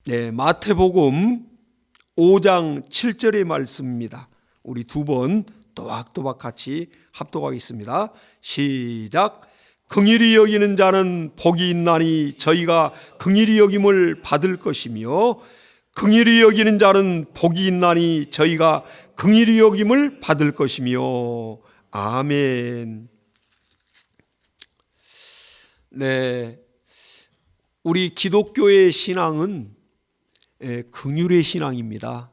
네, 마태복음 5장 7절의 말씀입니다. 우리 두 번 또박또박 같이 합독하겠습니다. 시작. 긍휼히 여기는 자는 복이 있나니 저희가 긍휼히 여김을 받을 것이며 긍휼히 여기는 자는 복이 있나니 저희가 긍휼히 여김을 받을 것이며. 아멘. 네, 우리 기독교의 신앙은 긍휼의 신앙입니다.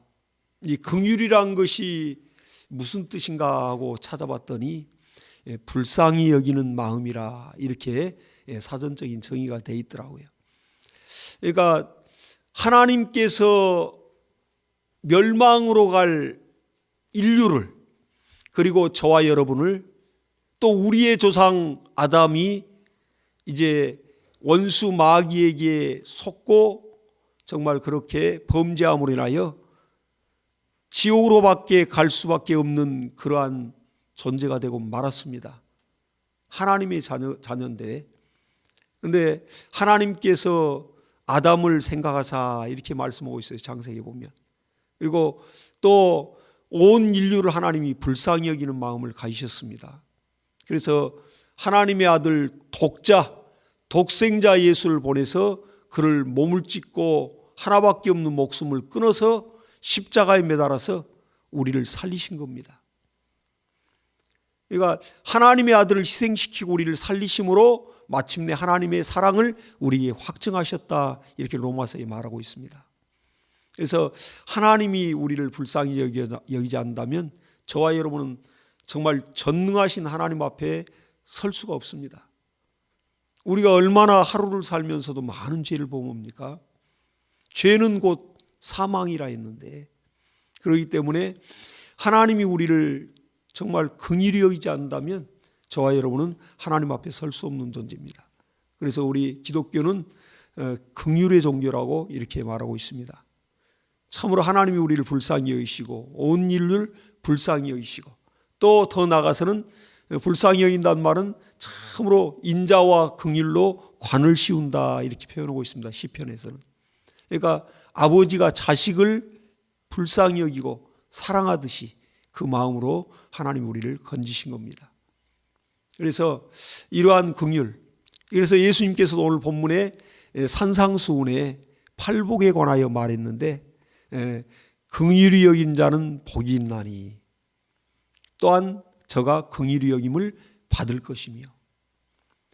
이 긍휼이란 것이 무슨 뜻인가 하고 찾아봤더니 불쌍히 여기는 마음이라 이렇게 사전적인 정의가 되어 있더라고요. 그러니까 하나님께서 멸망으로 갈 인류를, 그리고 저와 여러분을, 또 우리의 조상 아담이 이제 원수 마귀에게 속고 정말 그렇게 범죄함으로 인하여 지옥으로밖에 갈 수밖에 없는 그러한 존재가 되고 말았습니다. 하나님의 자녀인데, 근데 하나님께서 아담을 생각하사 이렇게 말씀하고 있어요. 창세기에 보면. 그리고 또 온 인류를 하나님이 불쌍히 여기는 마음을 가지셨습니다. 그래서 하나님의 아들 독생자 예수를 보내서 그를 몸을 찢고 하나밖에 없는 목숨을 끊어서 십자가에 매달아서 우리를 살리신 겁니다. 그러니까 하나님의 아들을 희생시키고 우리를 살리심으로 마침내 하나님의 사랑을 우리에게 확증하셨다, 이렇게 로마서에 말하고 있습니다. 그래서 하나님이 우리를 불쌍히 여기지 않는다면 저와 여러분은 정말 전능하신 하나님 앞에 설 수가 없습니다. 우리가 얼마나 하루를 살면서도 많은 죄를 범합니까? 죄는 곧 사망이라 했는데, 그렇기 때문에 하나님이 우리를 정말 긍휼히 여기지 않는다면 저와 여러분은 하나님 앞에 설 수 없는 존재입니다. 그래서 우리 기독교는 긍휼의 종교라고 이렇게 말하고 있습니다. 참으로 하나님이 우리를 불쌍히 여기시고 온 인류를 불쌍히 여기시고, 또 더 나아가서는 불쌍히 여긴다는 말은 참으로 인자와 긍휼로 관을 씌운다, 이렇게 표현하고 있습니다. 시편에서는. 그러니까 아버지가 자식을 불쌍히 여기고 사랑하듯이 그 마음으로 하나님 우리를 건지신 겁니다. 그래서 이러한 긍휼, 그래서 예수님께서도 오늘 본문에 산상수훈의 팔복에 관하여 말했는데, 긍휼히 여긴 자는 복이 있나니 또한 저가 긍휼히 여김을 받을 것이며.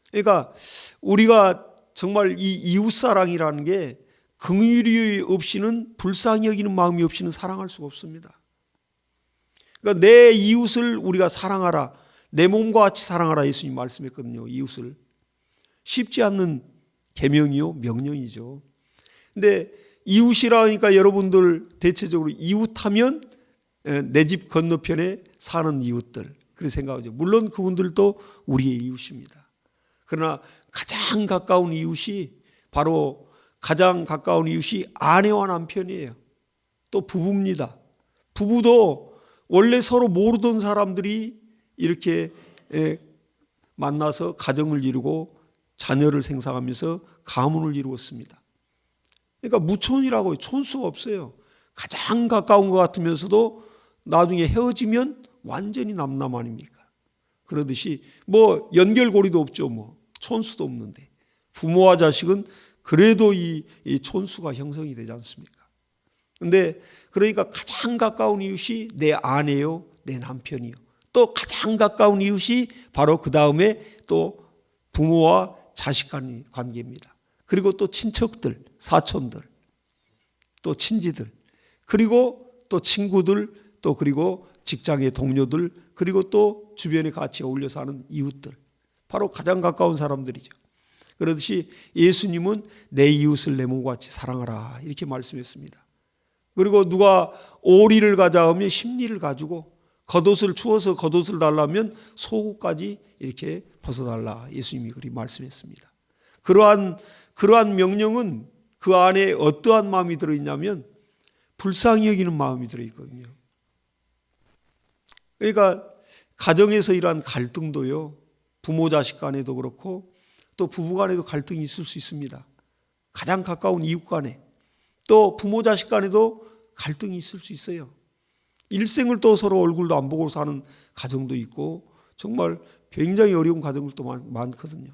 그러니까 우리가 정말 이 이웃사랑이라는 게 긍휼이 없이는, 불쌍히 여기는 마음이 없이는 사랑할 수가 없습니다. 그러니까 내 이웃을 우리가 사랑하라, 내 몸과 같이 사랑하라, 예수님 말씀했거든요. 이웃을. 쉽지 않는 계명이요, 명령이죠. 근데 이웃이라 하니까 여러분들 대체적으로 이웃하면 내 집 건너편에 사는 이웃들, 그렇게 생각하죠. 물론 그분들도 우리의 이웃입니다. 그러나 가장 가까운 이웃이, 바로 가장 가까운 이웃이 아내와 남편이에요. 또 부부입니다. 부부도 원래 서로 모르던 사람들이 이렇게 만나서 가정을 이루고 자녀를 생산하면서 가문을 이루었습니다. 그러니까 무촌이라고, 촌수가 없어요. 가장 가까운 것 같으면서도 나중에 헤어지면 완전히 남남 아닙니까? 그러듯이 뭐 연결고리도 없죠. 뭐 촌수도 없는데 부모와 자식은 그래도 이 촌수가 형성이 되지 않습니까? 근데 그러니까 가장 가까운 이웃이 내 아내요, 내 남편이요. 또 가장 가까운 이웃이 바로 그 다음에 또 부모와 자식 간 관계입니다. 그리고 또 친척들, 사촌들, 또 친지들, 그리고 또 친구들, 또 그리고 직장의 동료들, 그리고 또 주변에 같이 어울려 사는 이웃들, 바로 가장 가까운 사람들이죠. 그러듯이 예수님은 내 이웃을 내 몸과 같이 사랑하라, 이렇게 말씀했습니다. 그리고 누가 오리를 가자 하면 심리를 가지고, 겉옷을 추워서 겉옷을 달라면 속옷까지 이렇게 벗어달라, 예수님이 그리 말씀했습니다. 그러한 명령은 그 안에 어떠한 마음이 들어있냐면 불쌍히 여기는 마음이 들어있거든요. 그러니까 가정에서 이러한 갈등도요, 부모 자식 간에도 그렇고 또 부부 간에도 갈등이 있을 수 있습니다. 가장 가까운 이웃 간에, 또 부모 자식 간에도 갈등이 있을 수 있어요. 일생을 또 서로 얼굴도 안 보고 사는 가정도 있고 정말 굉장히 어려운 가정들도 많거든요.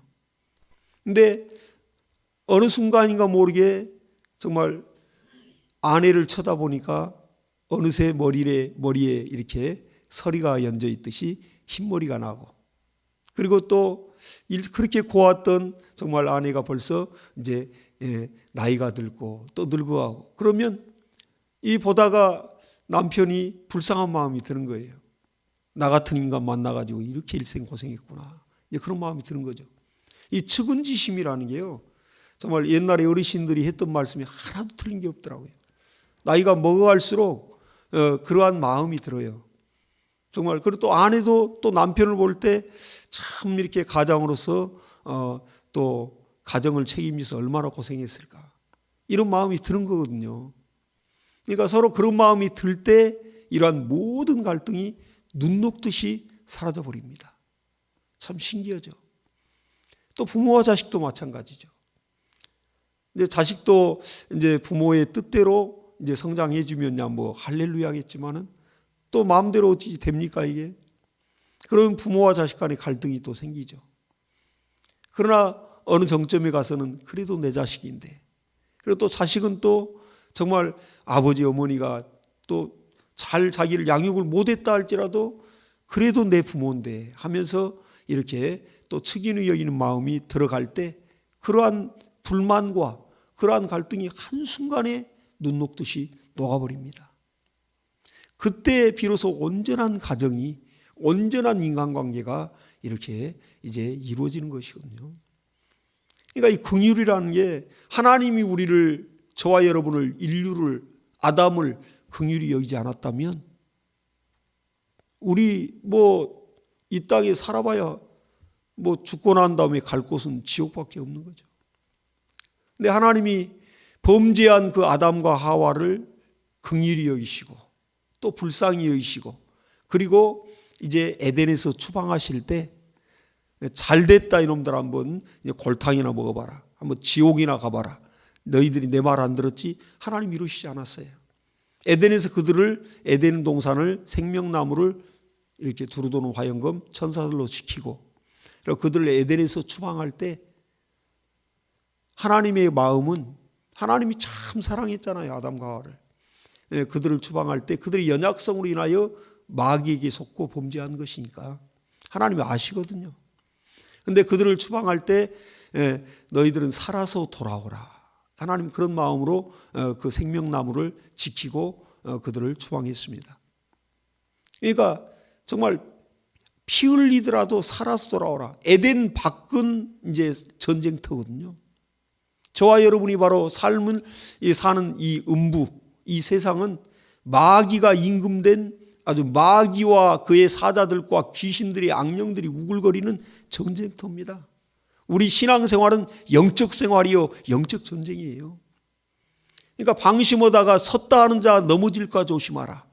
근데 어느 순간인가 모르게 정말 아내를 쳐다보니까 어느새 머리에 이렇게 서리가 연져 있듯이 흰머리가 나고, 그리고 또 그렇게 고왔던 정말 아내가 벌써 이제 나이가 들고 또 늙어가고, 그러면 이 보다가 남편이 불쌍한 마음이 드는 거예요. 나 같은 인간 만나가지고 이렇게 일생 고생했구나, 이제 그런 마음이 드는 거죠. 이 측은지심이라는 게요, 정말 옛날에 어르신들이 했던 말씀이 하나도 틀린 게 없더라고요. 나이가 먹어갈수록 그러한 마음이 들어요. 정말. 그리고 또 아내도 또 남편을 볼 때 참 이렇게 가장으로서 또 가정을 책임져서 얼마나 고생했을까, 이런 마음이 드는 거거든요. 그러니까 서로 그런 마음이 들 때 이러한 모든 갈등이 눈 녹듯이 사라져 버립니다. 참 신기하죠. 또 부모와 자식도 마찬가지죠. 이제 자식도 이제 부모의 뜻대로 이제 성장해 주면야 뭐 할렐루야겠지만은 또 마음대로 어찌 됩니까 이게? 그러면 부모와 자식 간의 갈등이 또 생기죠. 그러나 어느 정점에 가서는 그래도 내 자식인데, 그리고 또 자식은 또 정말 아버지 어머니가 또 잘 자기를 양육을 못했다 할지라도 그래도 내 부모인데 하면서 이렇게 또 측인을 여기는 마음이 들어갈 때 그러한 불만과 그러한 갈등이 한순간에 눈 녹듯이 녹아버립니다. 그때 비로소 온전한 가정이, 온전한 인간관계가 이렇게 이제 이루어지는 것이거든요. 그러니까 이 긍휼이라는 게, 하나님이 우리를, 저와 여러분을, 인류를, 아담을 긍휼히 여기지 않았다면 우리 뭐 이 땅에 살아봐야 뭐 죽고 난 다음에 갈 곳은 지옥밖에 없는 거죠. 근데 하나님이 범죄한 그 아담과 하와를 긍휼히 여기시고 또 불쌍히 여기시고, 그리고 이제 에덴에서 추방하실 때 잘됐다 이놈들, 한번 골탕이나 먹어봐라, 한번 지옥이나 가봐라, 너희들이 내 말 안 들었지, 하나님 이러시지 않았어요. 에덴에서 그들을, 에덴 동산을, 생명나무를 이렇게 두루도는 화영금 천사들로 지키고, 그리고 그들을 에덴에서 추방할 때 하나님의 마음은, 하나님이 참 사랑했잖아요 아담과 하와를. 그들을 추방할 때 그들의 연약성으로 인하여 마귀에게 속고 범죄한 것이니까 하나님이 아시거든요. 그런데 그들을 추방할 때 너희들은 살아서 돌아오라, 하나님 그런 마음으로 그 생명나무를 지키고 그들을 추방했습니다. 그러니까 정말 피 흘리더라도 살아서 돌아오라. 에덴 밖은 이제 전쟁터거든요. 저와 여러분이 바로 삶을 사는 이 음부, 이 세상은 마귀가 임금된, 아주 마귀와 그의 사자들과 귀신들의 악령들이 우글거리는 전쟁터입니다. 우리 신앙생활은 영적 생활이요, 영적 전쟁이에요. 그러니까 방심하다가 섰다 하는 자 넘어질까 조심하라.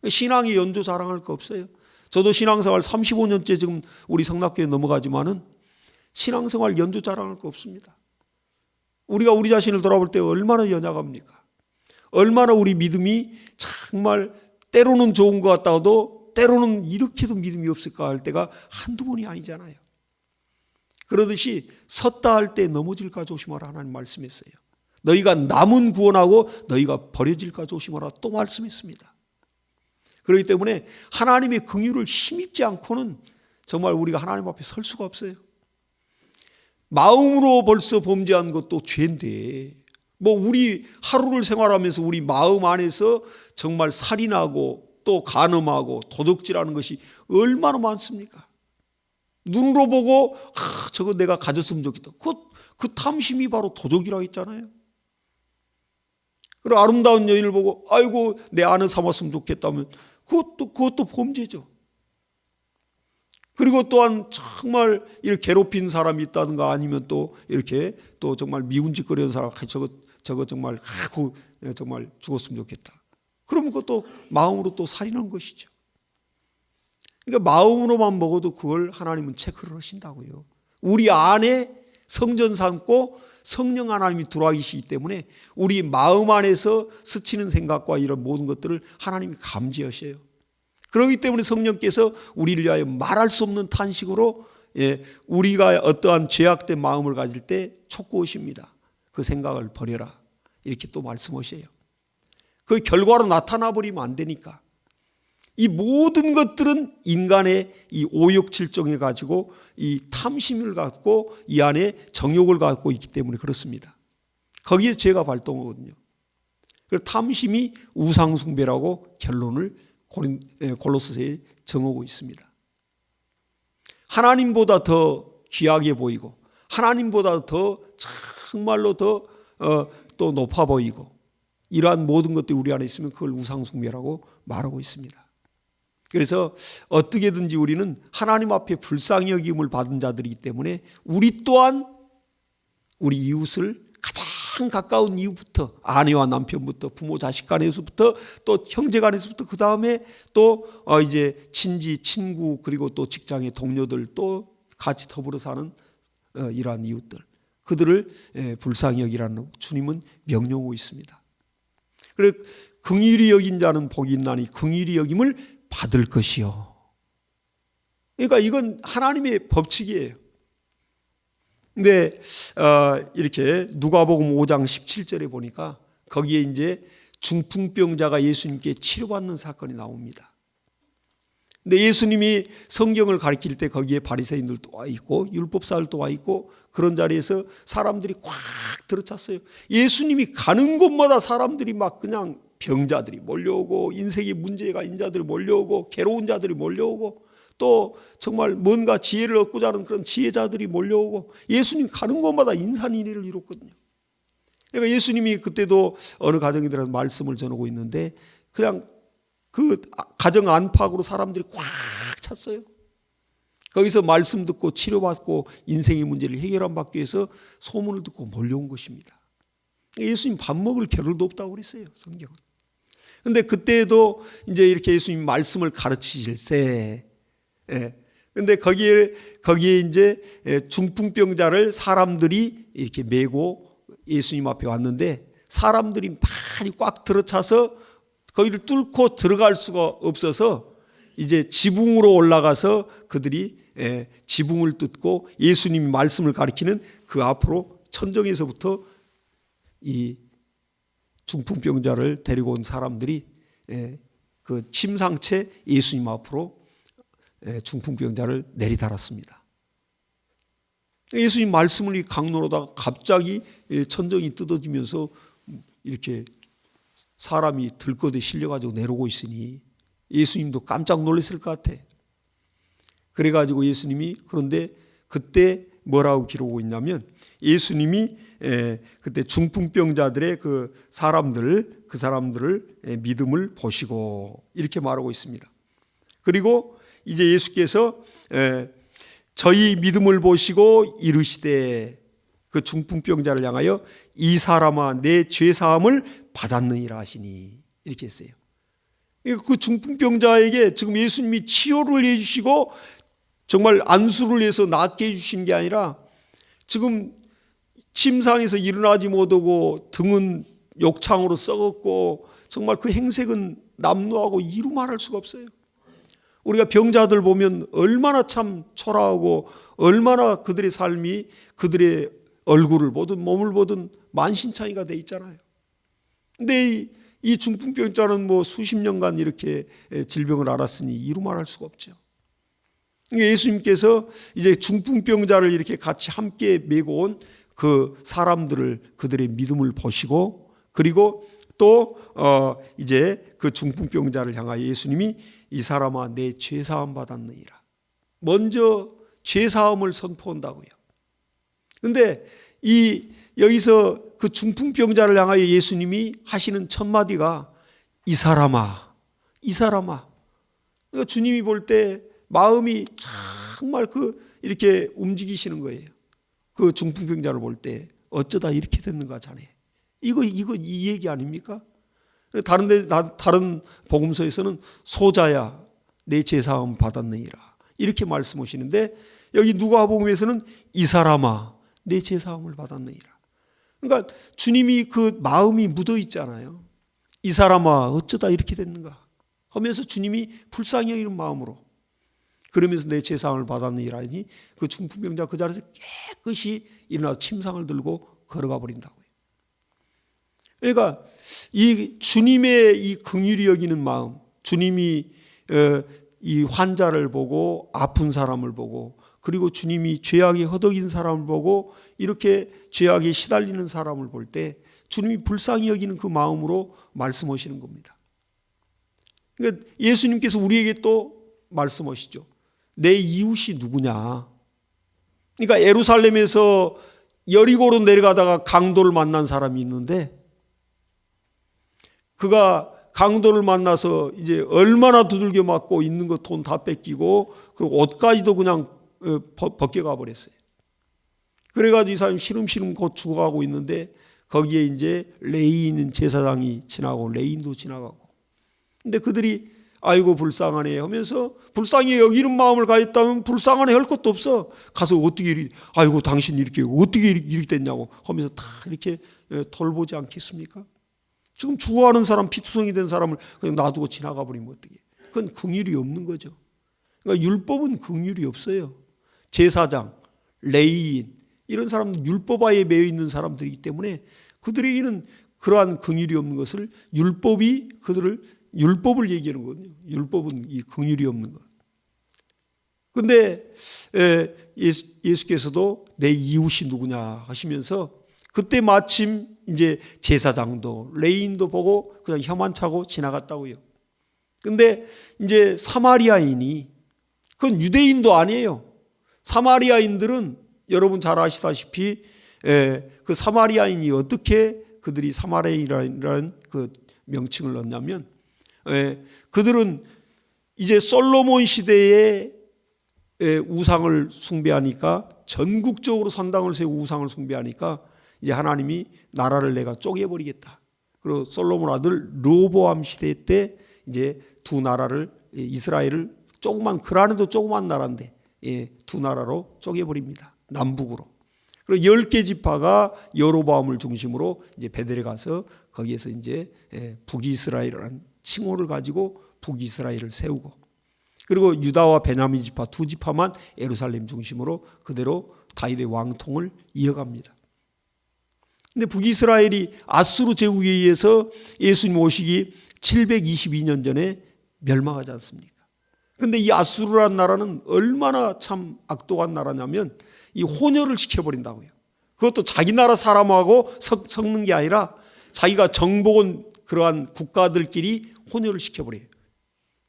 신앙이 연조 자랑할 거 없어요. 저도 신앙생활 35년째 지금 우리 성락교에 넘어가지만은 신앙생활 연조 자랑할 거 없습니다. 우리가 우리 자신을 돌아볼 때 얼마나 연약합니까? 얼마나 우리 믿음이 정말 때로는 좋은 것 같다가도 때로는 이렇게도 믿음이 없을까 할 때가 한두 번이 아니잖아요. 그러듯이 섰다 할 때 넘어질까 조심하라 하나님 말씀했어요. 너희가 남은 구원하고 너희가 버려질까 조심하라 또 말씀했습니다. 그렇기 때문에 하나님의 긍휼을 힘입지 않고는 정말 우리가 하나님 앞에 설 수가 없어요. 마음으로 벌써 범죄한 것도 죄인데, 뭐 우리 하루를 생활하면서 우리 마음 안에서 정말 살인하고 또 간음하고 도둑질하는 것이 얼마나 많습니까? 눈으로 보고 저거 내가 가졌으면 좋겠다. 그 탐심이 바로 도둑이라고 했잖아요. 그리고 아름다운 여인을 보고 아이고 내 아내 삼았으면 좋겠다면 그것도 범죄죠. 그리고 또한 정말 이렇게 괴롭힌 사람이 있다든가 아니면 또 이렇게 또 정말 미운짓거리는 사람, 저거 정말 정말 죽었으면 좋겠다. 그러면 그것도 마음으로 또 살인한 것이죠. 그러니까 마음으로만 먹어도 그걸 하나님은 체크를 하신다고요. 우리 안에 성전 삼고 성령 하나님이 들어와 계시기 때문에 우리 마음 안에서 스치는 생각과 이런 모든 것들을 하나님이 감지하셔요. 그렇기 때문에 성령께서 우리를 위하여 말할 수 없는 탄식으로 우리가 어떠한 죄악된 마음을 가질 때 촉구하십니다. 그 생각을 버려라. 이렇게 또 말씀하셔요. 그 결과로 나타나 버리면 안 되니까. 이 모든 것들은 인간의 이 오욕칠정에 가지고 이 탐심을 갖고 이 안에 정욕을 갖고 있기 때문에 그렇습니다. 거기에 죄가 발동하거든요. 그래서 탐심이 우상숭배라고 결론을 골로새서에 정하고 있습니다. 하나님보다 더 귀하게 보이고 하나님보다 더 정말로 더 또 높아 보이고 이러한 모든 것들이 우리 안에 있으면 그걸 우상숭배라고 말하고 있습니다. 그래서 어떻게든지 우리는 하나님 앞에 불쌍히 여김을 받은 자들이기 때문에 우리 또한 우리 이웃을 가장 가까운 이웃부터 아내와 남편부터 부모 자식 간에서부터 또 형제 간에서부터 그 다음에 또 이제 친지 친구 그리고 또 직장의 동료들 또 같이 더불어 사는 이러한 이웃들 그들을 불쌍히 여기라는 주님은 명령하고 있습니다. 그래서 긍휼히 여긴 자는 복이 있나니 긍휼히 여김을 받을 것이요. 그러니까 이건 하나님의 법칙이에요. 근데 이렇게 누가복음 5장 17절에 보니까 거기에 이제 중풍병자가 예수님께 치료받는 사건이 나옵니다. 근데 예수님이 성경을 가르칠 때 거기에 바리새인들도 와 있고 율법사들도 와 있고 그런 자리에서 사람들이 꽉 들어찼어요. 예수님이 가는 곳마다 사람들이 막 그냥 병자들이 몰려오고 인생에 문제가 있는 자들이 몰려오고 괴로운 자들이 몰려오고 또 정말 뭔가 지혜를 얻고자 하는 그런 지혜자들이 몰려오고 예수님 가는 곳마다 인산인해를 이뤘거든요. 그러니까 예수님이 그때도 어느 가정에 들어서 말씀을 전하고 있는데 그냥 그 가정 안팎으로 사람들이 꽉 찼어요. 거기서 말씀 듣고 치료받고 인생의 문제를 해결받기 위해서 소문을 듣고 몰려온 것입니다. 예수님 밥 먹을 겨를도 없다고 그랬어요, 성경은. 근데 그때도 이제 이렇게 예수님 말씀을 가르치실 때 근데 거기에 이제 중풍병자를 사람들이 이렇게 메고 예수님 앞에 왔는데 사람들이 많이 꽉 들어차서 거기를 뚫고 들어갈 수가 없어서 이제 지붕으로 올라가서 그들이 지붕을 뚫고 예수님이 말씀을 가리키는 그 앞으로 천정에서부터 이 중풍병자를 데리고 온 사람들이 그 침상채 예수님 앞으로 중풍병자를 내리달았습니다. 예수님 말씀을 강론하다가 갑자기 천정이 뜯어지면서 이렇게 사람이 들것에 실려가지고 내려오고 있으니 예수님도 깜짝 놀랐을 것 같아. 그래가지고 예수님이 그런데 그때 뭐라고 기록하고 있냐면 예수님이 그때 중풍병자들의 그 사람들을 믿음을 보시고 이렇게 말하고 있습니다. 그리고 이제 예수께서 저희 믿음을 보시고 이르시되 그 중풍병자를 향하여 이 사람아 내 죄사함을 받았느니라 하시니 이렇게 했어요. 그 중풍병자에게 지금 예수님이 치료를 해주시고 정말 안수를 해서 낫게 해주신 게 아니라 지금 침상에서 일어나지 못하고 등은 욕창으로 썩었고 정말 그 행색은 남루하고 이루 말할 수가 없어요. 우리가 병자들 보면 얼마나 참 초라하고 얼마나 그들의 삶이 그들의 얼굴을 보든 몸을 보든 만신창이가 돼 있잖아요. 근데 이 중풍병자는 뭐 수십 년간 이렇게 질병을 앓았으니 이루 말할 수가 없죠. 예수님께서 이제 중풍병자를 이렇게 같이 함께 메고 온 그 사람들을 그들의 믿음을 보시고 그리고 또 이제 그 중풍병자를 향하여 예수님이 이 사람아 내 죄사함 받았느니라. 먼저 죄사함을 선포한다고요. 그런데 여기서 그 중풍병자를 향하여 예수님이 하시는 첫 마디가 이 사람아. 그러니까 주님이 볼 때 마음이 정말 이렇게 움직이시는 거예요. 그 중풍병자를 볼 때 어쩌다 이렇게 됐는가 자네. 이거 이 얘기 아닙니까? 다른 복음서에서는 소자야 내 죄사함 받았느니라 이렇게 말씀하시는데 여기 누가복음에서는 이 사람아 내 죄사함을 받았느니라. 그러니까 주님이 그 마음이 묻어 있잖아요. 이 사람아 어쩌다 이렇게 됐는가 하면서 주님이 불쌍히 여기는 마음으로, 그러면서 내 제사함을 받았느니라니 그 중풍병자 그 자리에서 깨끗이 일어나서 침상을 들고 걸어가 버린다고요. 그러니까 이 주님의 이 긍휼히 여기는 마음, 주님이 이 환자를 보고 아픈 사람을 보고, 그리고 주님이 죄악에 허덕인 사람을 보고 이렇게 죄악에 시달리는 사람을 볼 때 주님이 불쌍히 여기는 그 마음으로 말씀하시는 겁니다. 그러니까 예수님께서 우리에게 또 말씀하시죠. 내 이웃이 누구냐. 그러니까 예루살렘에서 여리고로 내려가다가 강도를 만난 사람이 있는데, 그가 강도를 만나서 이제 얼마나 두들겨 맞고 있는 거 돈 다 뺏기고 그리고 옷까지도 그냥 벗겨가 버렸어요. 그래가지고 이 사람이 시름시름 곧 죽어가고 있는데 거기에 이제 레위인 제사장이 지나고 레위인도 지나가고, 근데 그들이 아이고 불쌍하네 하면서 불쌍히 여기는 마음을 가졌다면 불쌍하네 할 것도 없어. 가서 어떻게 이렇게, 아이고 당신 이렇게 어떻게 이렇게 됐냐고 하면서 다 이렇게 돌보지 않겠습니까? 지금 죽어가는 사람, 피투성이 된 사람을 그냥 놔두고 지나가 버리면 어떻게? 그건 긍휼이 없는 거죠. 그러니까 율법은 긍휼이 없어요. 제사장, 레위인 이런 사람들 율법하에 매여 있는 사람들이기 때문에 그들에게는 그러한 긍휼이 없는 것을 율법이 율법을 얘기하는 거거든요. 율법은 이 긍휼이 없는 것. 그런데 예수께서도 내 이웃이 누구냐 하시면서 그때 마침 이제 제사장도 레위인도 보고 그냥 혀만 차고 지나갔다고요. 근데 이제 사마리아인이, 그건 유대인도 아니에요. 사마리아인들은 여러분 잘 아시다시피 그 사마리아인이 어떻게 그들이 사마리아인이라는 그 명칭을 얻냐면, 그들은 이제 솔로몬 시대에 우상을 숭배하니까, 전국적으로 산당을 세우고 우상을 숭배하니까 이제 하나님이 나라를 내가 쪼개버리겠다. 그리고 솔로몬 아들 르호보암 시대 때 이제 두 나라를, 이스라엘을 조그만, 그라는도 조그만 나라인데 두 나라로 쪼개버립니다. 남북으로. 그리고 10개 지파가 여로보암을 중심으로 이제 베델에 가서 거기에서 이제 북이스라엘이라는 칭호를 가지고 북이스라엘을 세우고, 그리고 유다와 베냐민 지파 두 지파만 예루살렘 중심으로 그대로 다윗의 왕통을 이어갑니다. 근데 북이스라엘이 아수르 제국에 의해서 예수님 오시기 722년 전에 멸망하지 않습니까? 근데 이 아수르라는 나라는 얼마나 참 악독한 나라냐면 이 혼혈을 시켜버린다고요. 그것도 자기 나라 사람하고 섞는 게 아니라 자기가 정복은 그러한 국가들끼리 혼혈을 시켜버려요.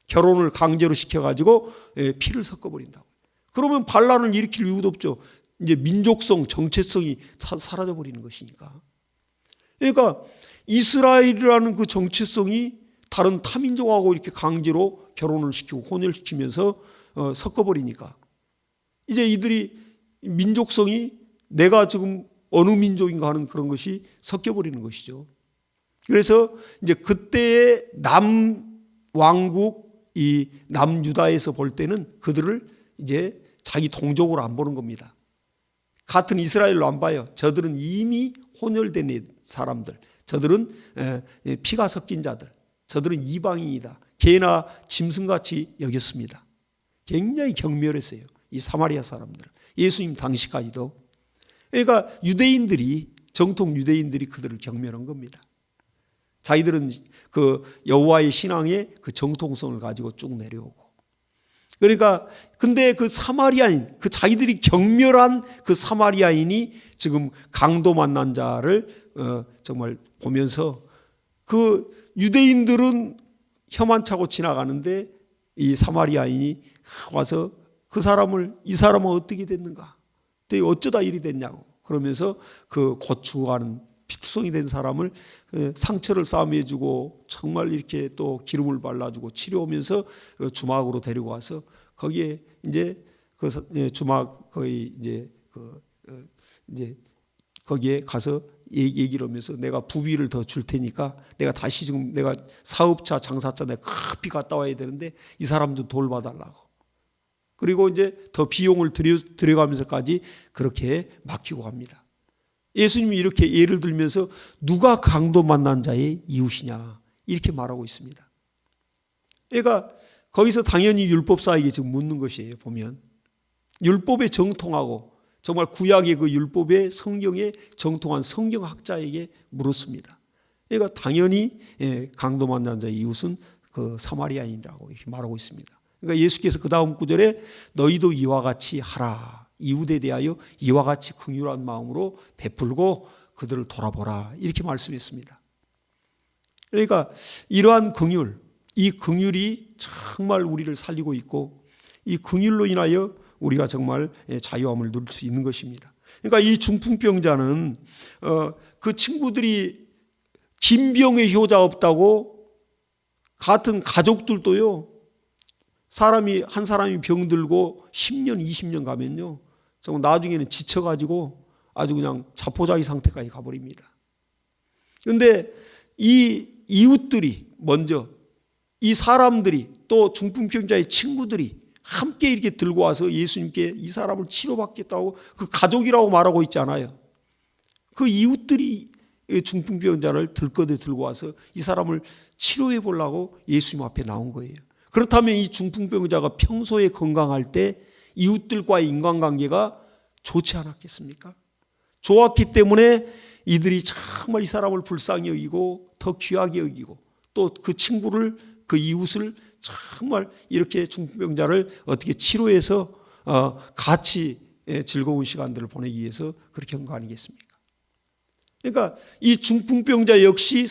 결혼을 강제로 시켜가지고 피를 섞어버린다고. 그러면 반란을 일으킬 이유도 없죠. 이제 민족성, 정체성이 사라져버리는 것이니까. 그러니까 이스라엘이라는 그 정체성이 다른 타민족하고 이렇게 강제로 결혼을 시키고 혼혈시키면서 섞어버리니까 이제 이들이 민족성이 내가 지금 어느 민족인가 하는 그런 것이 섞여버리는 것이죠. 그래서 이제 그때의 남왕국, 이 남유다에서 볼 때는 그들을 이제 자기 동족으로 안 보는 겁니다. 같은 이스라엘로 안 봐요. 저들은 이미 혼혈된 사람들, 저들은 피가 섞인 자들, 저들은 이방인이다. 개나 짐승같이 여겼습니다. 굉장히 경멸했어요. 이 사마리아 사람들. 예수님 당시까지도. 그러니까 유대인들이, 정통 유대인들이 그들을 경멸한 겁니다. 자기들은 그 여호와의 신앙의 그 정통성을 가지고 쭉 내려오고. 그러니까 근데 그 사마리아인, 그 자기들이 경멸한 그 사마리아인이 지금 강도 만난 자를 정말 보면서 그 유대인들은 혀만 차고 지나가는데 이 사마리아인이 와서 그 사람을, 이 사람은 어떻게 됐는가? 어쩌다 일이 됐냐고. 그러면서 그 곧 죽어가는 피투성이 된 사람을 상처를 싸매주고 정말 이렇게 또 기름을 발라주고 치료하면서 주막으로 데리고 와서 거기에 이제 그 주막 거의 이제 거기에 가서 얘기를 하면서 내가 부비를 더 줄 테니까 내가 다시 지금 내가 사업차 장사차 내가 급히 갔다 와야 되는데 이 사람 좀 돌봐달라고. 그리고 이제 더 비용을 들여가면서까지 그렇게 맡기고 갑니다. 예수님이 이렇게 예를 들면서 누가 강도 만난 자의 이웃이냐 이렇게 말하고 있습니다. 그러니까 거기서 당연히 율법사에게 지금 묻는 것이에요. 보면 율법에 정통하고 정말 구약의 그 율법의 성경에 정통한 성경학자에게 물었습니다. 그러니까 당연히 강도 만난 자의 이웃은 그 사마리아인이라고 이렇게 말하고 있습니다. 그러니까 예수께서 그 다음 구절에 너희도 이와 같이 하라. 이웃에 대하여 이와 같이 긍휼한 마음으로 베풀고 그들을 돌아보라 이렇게 말씀했습니다. 그러니까 이러한 긍휼, 이 긍휼이 정말 우리를 살리고 있고 이 긍휼로 인하여 우리가 정말 자유함을 누릴 수 있는 것입니다. 그러니까 이 중풍병자는 그 친구들이 김병의 효자 없다고 같은 가족들도요, 한 사람이 병들고 10년, 20년 가면요, 정말 나중에는 지쳐가지고 아주 그냥 자포자기 상태까지 가버립니다. 그런데 이 이웃들이 먼저, 이 사람들이 또 중풍병자의 친구들이 함께 이렇게 들고 와서 예수님께 이 사람을 치료받겠다고 그 가족이라고 말하고 있지 않아요. 그 이웃들이 중풍병자를 들거대 들고 와서 이 사람을 치료해 보려고 예수님 앞에 나온 거예요. 그렇다면 이 중풍병자가 평소에 건강할 때 이웃들과의 인간관계가 좋지 않았겠습니까? 좋았기 때문에 이들이 정말 이 사람을 불쌍히 여기고 더 귀하게 여기고 또 그 친구를, 그 이웃을 정말 이렇게 중풍병자를 어떻게 치료해서 같이 즐거운 시간들을 보내기 위해서 그렇게 한 거 아니겠습니까? 그러니까 이 중풍병자 역시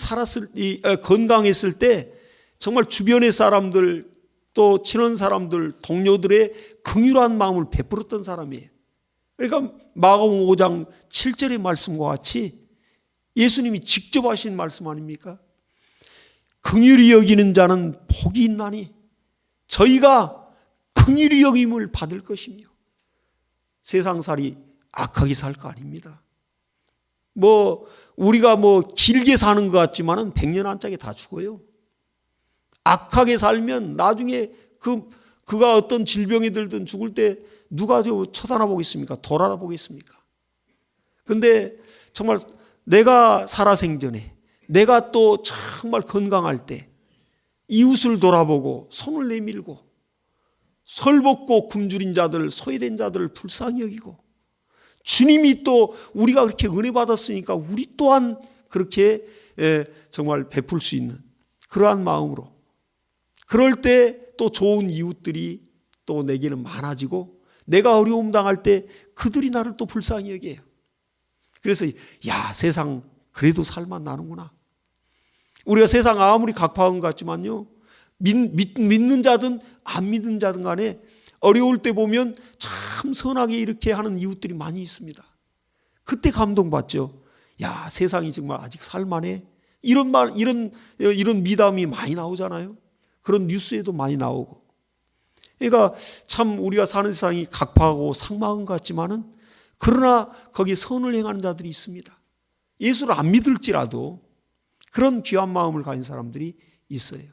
건강했을 때 정말 주변의 사람들 또 친한 사람들, 동료들의 긍휼한 마음을 베풀었던 사람이에요. 그러니까 마가복음 5장 7절의 말씀과 같이 예수님이 직접 하신 말씀 아닙니까? 긍휼히 여기는 자는 복이 있나니 저희가 긍휼히 여김을 받을 것이며 세상살이 악하게 살 거 아닙니다. 우리가 길게 사는 것 같지만은 100년 한짝에 다 죽어요. 악하게 살면 나중에 그가 어떤 질병에 들든 죽을 때 누가 쳐다나 보겠습니까? 돌아나 보겠습니까? 근데 정말 내가 살아생전에 내가 또 정말 건강할 때 이웃을 돌아보고 손을 내밀고 설벗고 굶주린 자들, 소외된 자들을 불쌍히 여기고 주님이 또 우리가 그렇게 은혜 받았으니까 우리 또한 그렇게 정말 베풀 수 있는 그러한 마음으로 그럴 때 또 좋은 이웃들이 또 내게는 많아지고 내가 어려움 당할 때 그들이 나를 또 불쌍히 여겨요. 그래서 세상 그래도 살만 나는구나. 우리가 세상 아무리 각파한 것 같지만요, 믿는 자든 안 믿는 자든 간에 어려울 때 보면 참 선하게 이렇게 하는 이웃들이 많이 있습니다. 그때 감동받죠. 세상이 정말 아직 살만해. 이런 미담이 많이 나오잖아요. 그런 뉴스에도 많이 나오고. 그러니까 참 우리가 사는 세상이 각파하고 삭막한 것 같지만은 그러나 거기에 선을 행하는 자들이 있습니다. 예수를 안 믿을지라도 그런 귀한 마음을 가진 사람들이 있어요.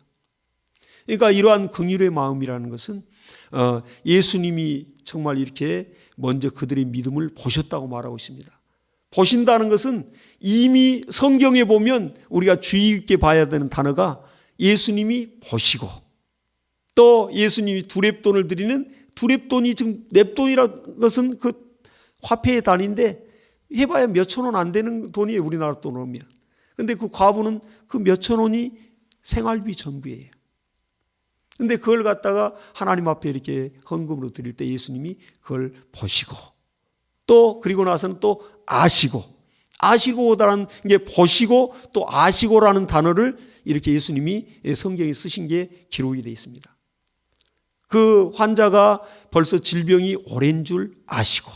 그러니까 이러한 긍휼의 마음이라는 것은 예수님이 정말 이렇게 먼저 그들의 믿음을 보셨다고 말하고 있습니다. 보신다는 것은 이미 성경에 보면 우리가 주의 깊게 봐야 되는 단어가 예수님이 보시고 또 예수님이 두렙돈을 드리는 두렙돈이 지금 냅돈이라는 것은 그 화폐의 단위인데 해봐야 몇천 원 안 되는 돈이에요. 우리나라 돈으로 하면. 근데 그 과부는 그 몇천 원이 생활비 전부예요. 근데 그걸 갖다가 하나님 앞에 이렇게 헌금으로 드릴 때 예수님이 그걸 보시고 또 그리고 나서는 또 아시고라는 게 보시고 또 아시고라는 단어를 이렇게 예수님이 성경에 쓰신 게 기록이 되어 있습니다. 그 환자가 벌써 질병이 오랜 줄 아시고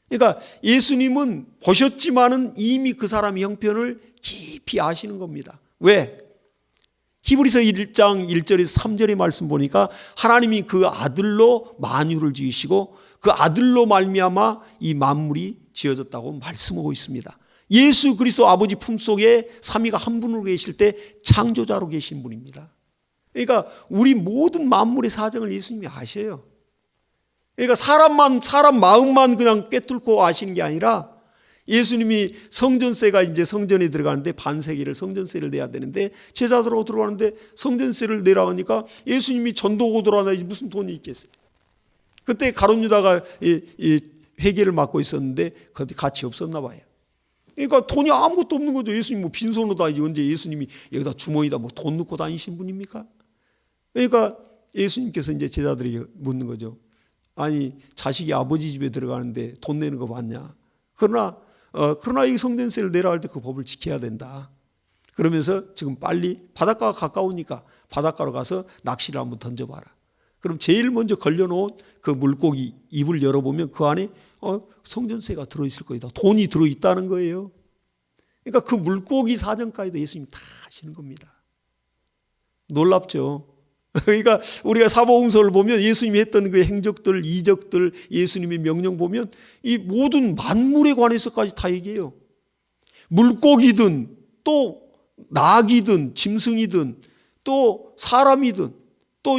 그러니까 예수님은 보셨지만은 이미 그 사람의 형편을 깊이 아시는 겁니다. 왜? 히브리서 1장 1절에서 3절의 말씀 보니까 하나님이 그 아들로 만유를 지으시고 그 아들로 말미암아 이 만물이 지어졌다고 말씀하고 있습니다. 예수 그리스도 아버지 품속에 삼위가 한 분으로 계실 때 창조자로 계신 분입니다. 그러니까 우리 모든 만물의 사정을 예수님이 아셔요. 그러니까 사람 마음만 그냥 꿰뚫고 아시는 게 아니라 예수님이 성전세가 이제 성전에 들어가는데 반세기를 성전세를 내야 되는데 제자들하고 들어가는데 성전세를 내라 하니까 예수님이 전도고 돌아다니지 무슨 돈이 있겠어요. 그때 가룟 유다가 회계를 맡고 있었는데 그때 같이 없었나 봐요. 그러니까 돈이 아무것도 없는 거죠. 예수님 뭐 빈손으로 다니지 언제 예수님이 여기다 주머니다 뭐 돈 넣고 다니신 분입니까? 그러니까 예수님께서 이제 제자들에게 묻는 거죠. 아니 자식이 아버지 집에 들어가는데 돈 내는 거 맞냐? 그러나 이 성전세를 내라 할 때 그 법을 지켜야 된다. 그러면서 지금 빨리 바닷가가 가까우니까 바닷가로 가서 낚시를 한번 던져봐라. 그럼 제일 먼저 걸려놓은 그 물고기 입을 열어보면 그 안에 성전세가 들어있을 거다. 돈이 들어있다는 거예요. 그러니까 그 물고기 사정까지도 예수님이 다 하시는 겁니다. 놀랍죠. 그러니까 우리가 사복음서를 보면 예수님이 했던 그 행적들, 이적들, 예수님의 명령 보면 이 모든 만물에 관해서까지 다 얘기해요. 물고기든 또 낙이든 짐승이든 또 사람이든 또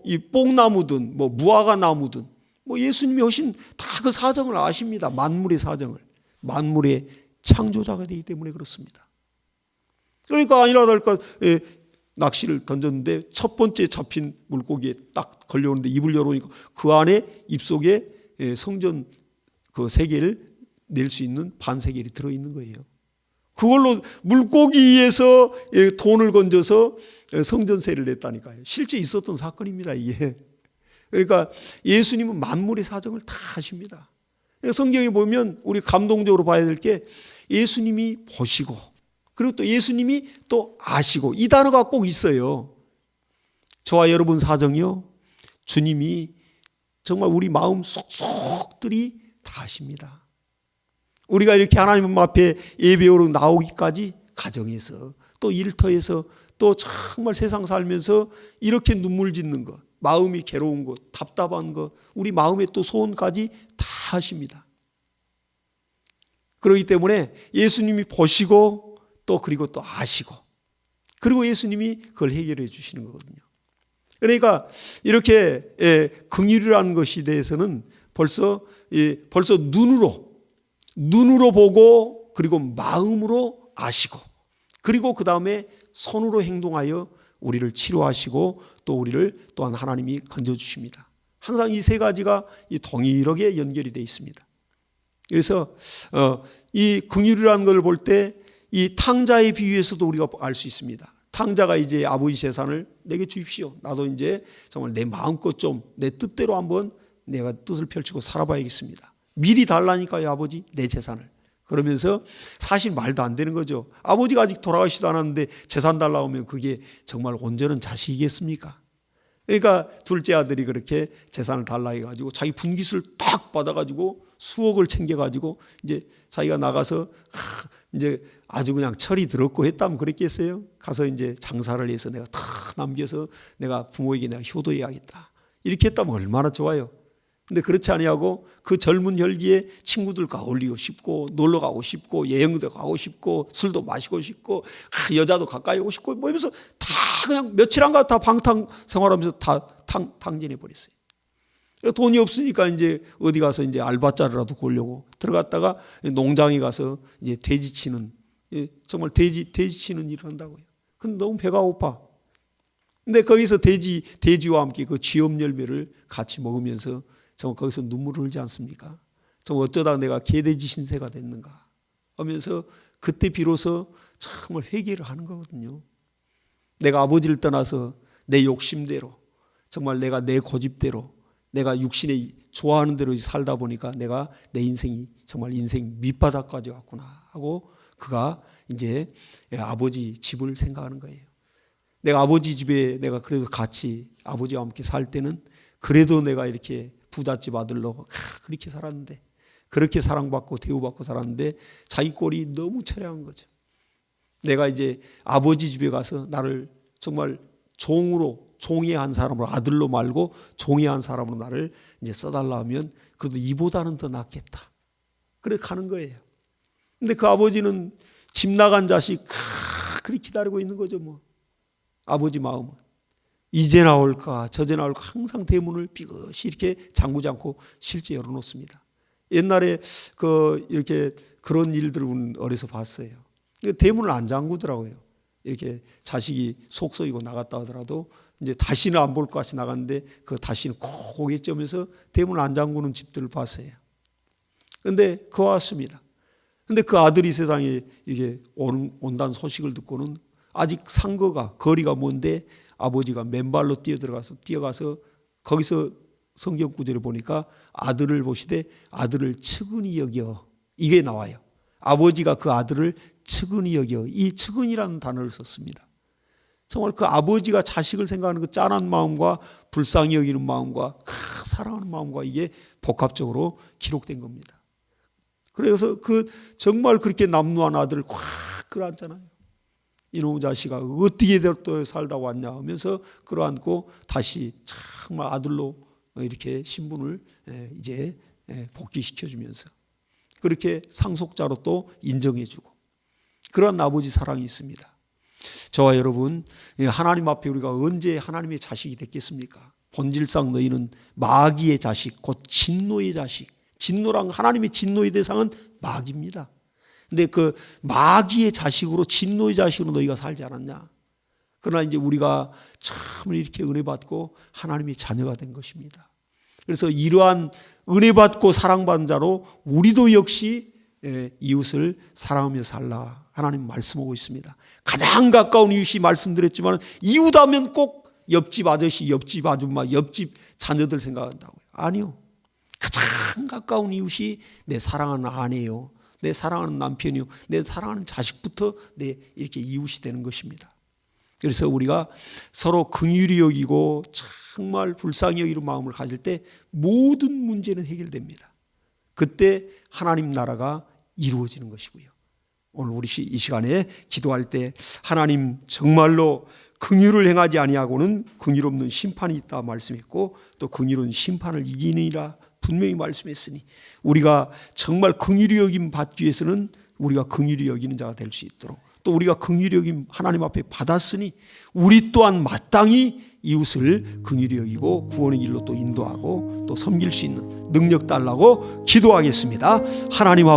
이 뽕나무든 뭐 무화과 나무든 뭐 예수님이 하신 다 그 사정을 아십니다. 만물의 사정을. 만물의 창조자가 되기 때문에 그렇습니다. 그러니까 아니라 다를까 낚시를 던졌는데 첫 번째 잡힌 물고기에 딱 걸려오는데 입을 열어오니까 그 안에 입속에 성전 그 세계를 낼 수 있는 반세겔이 들어있는 거예요. 그걸로 물고기에서 돈을 건져서 성전세를 냈다니까요. 실제 있었던 사건입니다, 이게. 그러니까 예수님은 만물의 사정을 다 하십니다. 성경에 보면 우리 감동적으로 봐야 될 게 예수님이 보시고 그리고 또 예수님이 또 아시고 이 단어가 꼭 있어요. 저와 여러분 사정이요. 주님이 정말 우리 마음 속속들이 다 아십니다. 우리가 이렇게 하나님 앞에 예배로 나오기까지 가정에서 또 일터에서 또 정말 세상 살면서 이렇게 눈물 짓는 것, 마음이 괴로운 것, 답답한 것, 우리 마음의 또 소원까지 다 하십니다. 그렇기 때문에 예수님이 보시고 또 그리고 또 아시고 그리고 예수님이 그걸 해결해 주시는 거거든요. 그러니까 이렇게 긍휼이라는 것에 대해서는 벌써 눈으로 보고 그리고 마음으로 아시고 그리고 그 다음에 손으로 행동하여 우리를 치료하시고 또 우리를 또한 하나님이 건져주십니다. 항상 이 세 가지가 동일하게 연결이 되어 있습니다. 그래서 이 긍휼이라는 걸 볼 때 이 탕자의 비유에서도 우리가 알 수 있습니다. 탕자가 이제 아버지 재산을 내게 주십시오. 나도 이제 정말 내 마음껏 좀 내 뜻대로 한번 내가 뜻을 펼치고 살아봐야겠습니다. 미리 달라니까요, 아버지, 내 재산을. 그러면서 사실 말도 안 되는 거죠. 아버지가 아직 돌아가시지도 않았는데 재산 달라고 하면 그게 정말 온전한 자식이겠습니까? 그러니까 둘째 아들이 그렇게 재산을 달라 해가지고 자기 분깃을 딱 받아가지고 수억을 챙겨가지고 이제 자기가 나가서 이제 아주 그냥 철이 들었고 했다면 그랬겠어요? 가서 이제 장사를 해서 내가 다 남겨서 내가 부모에게 내가 효도해야겠다. 이렇게 했다면 얼마나 좋아요. 근데 그렇지 아니하고 그 젊은 혈기에 친구들과 어울리고 싶고 놀러 가고 싶고 여행도 가고 싶고 술도 마시고 싶고 여자도 가까이 오고 싶고 뭐 이러면서 다 그냥 며칠 안 가도 다 방탕 생활하면서 다 탕진해 버렸어요. 돈이 없으니까 이제 어디 가서 이제 알바자리라도 구하려고 들어갔다가 농장에 가서 이제 돼지 치는 정말 돼지 치는 일을 한다고요. 근데 너무 배가 고파. 근데 거기서 돼지와 함께 그 쥐염 열매를 같이 먹으면서 정말 거기서 눈물을 흘리지 않습니까? 정말 어쩌다 내가 개돼지 신세가 됐는가 하면서 그때 비로소 정말 회개를 하는 거거든요. 내가 아버지를 떠나서 내 욕심대로 정말 내가 내 고집대로 내가 육신에 좋아하는 대로 살다 보니까 내가 내 인생이 정말 인생 밑바닥까지 왔구나 하고 그가 이제 아버지 집을 생각하는 거예요. 내가 아버지 집에 내가 그래도 같이 아버지와 함께 살 때는 그래도 내가 이렇게 부잣집 아들로 그렇게 살았는데 그렇게 사랑받고 대우받고 살았는데 자기 꼴이 너무 처량한 거죠. 내가 이제 아버지 집에 가서 나를 정말 종이한 사람으로 아들로 말고 종이한 사람으로 나를 이제 써달라 하면 그래도 이보다는 더 낫겠다. 그래 가는 거예요. 근데 그 아버지는 집 나간 자식 그렇게 기다리고 있는 거죠. 뭐 아버지 마음은 이제 나올까 저제 나올까 항상 대문을 삐끗이 이렇게 잠그지 않고 실제 열어놓습니다. 옛날에 이렇게 그런 일들을 어려서 봤어요. 대문을 안 잠그더라고요. 이렇게 자식이 속 썩이고 나갔다 하더라도 이제 다시는 안 볼 것 같이 나갔는데 다시는 꼭 오겠지면서 대문을 안 잠그는 집들을 봤어요. 그런데 그와 같습니다. 근데 그 아들이 세상에 이게 온다는 소식을 듣고는 아직 상거가 거리가 먼데 아버지가 맨발로 뛰어가서 거기서 성경 구절에 보니까 아들을 보시되 아들을 측은히 여겨, 이게 나와요. 아버지가 그 아들을 측은히 여겨, 이 측은이라는 단어를 썼습니다. 정말 그 아버지가 자식을 생각하는 그 짠한 마음과 불쌍히 여기는 마음과 사랑하는 마음과 이게 복합적으로 기록된 겁니다. 그래서 정말 그렇게 남루한 아들을 꽉 끌어안잖아요. 이놈의 자식아 어떻게 또 살다 왔냐 하면서 끌어안고 다시 정말 아들로 이렇게 신분을 이제 복귀시켜주면서 그렇게 상속자로 또 인정해주고 그런 아버지 사랑이 있습니다. 저와 여러분, 하나님 앞에 우리가 언제 하나님의 자식이 됐겠습니까? 본질상 너희는 마귀의 자식, 곧 진노의 자식. 진노란 하나님의 진노의 대상은 마귀입니다. 근데 그 마귀의 자식으로 진노의 자식으로 너희가 살지 않았냐? 그러나 이제 우리가 참 이렇게 은혜 받고 하나님의 자녀가 된 것입니다. 그래서 이러한 은혜 받고 사랑받은 자로 우리도 역시 이웃을 사랑하며 살라 하나님 말씀하고 있습니다. 가장 가까운 이웃이 말씀드렸지만 이웃하면 꼭 옆집 아저씨, 옆집 아줌마, 옆집 자녀들 생각한다고요. 아니요. 가장 가까운 이웃이 내 사랑하는 아내요, 내 사랑하는 남편이요, 내 사랑하는 자식부터 내 이렇게 이웃이 되는 것입니다. 그래서 우리가 서로 긍휼히 여기고 정말 불쌍히 여기는 마음을 가질 때 모든 문제는 해결됩니다. 그때 하나님 나라가 이루어지는 것이고요. 오늘 우리 이 시간에 기도할 때 하나님 정말로 긍휼을 행하지 아니하고는 긍휼 없는 심판이 있다 말씀했고 또 긍휼은 심판을 이기느니라 분명히 말씀했으니 우리가 정말 긍휼히 여김 받기 위해서는 우리가 긍휼히 여기는 자가 될 수 있도록 또 우리가 긍휼히 여김 하나님 앞에 받았으니 우리 또한 마땅히 이웃을 긍휼히 여기고 구원의 길로 또 인도하고 또 섬길 수 있는 능력 달라고 기도하겠습니다. 하나님